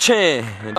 6.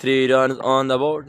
3 runs on the board.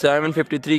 753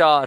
4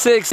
6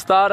17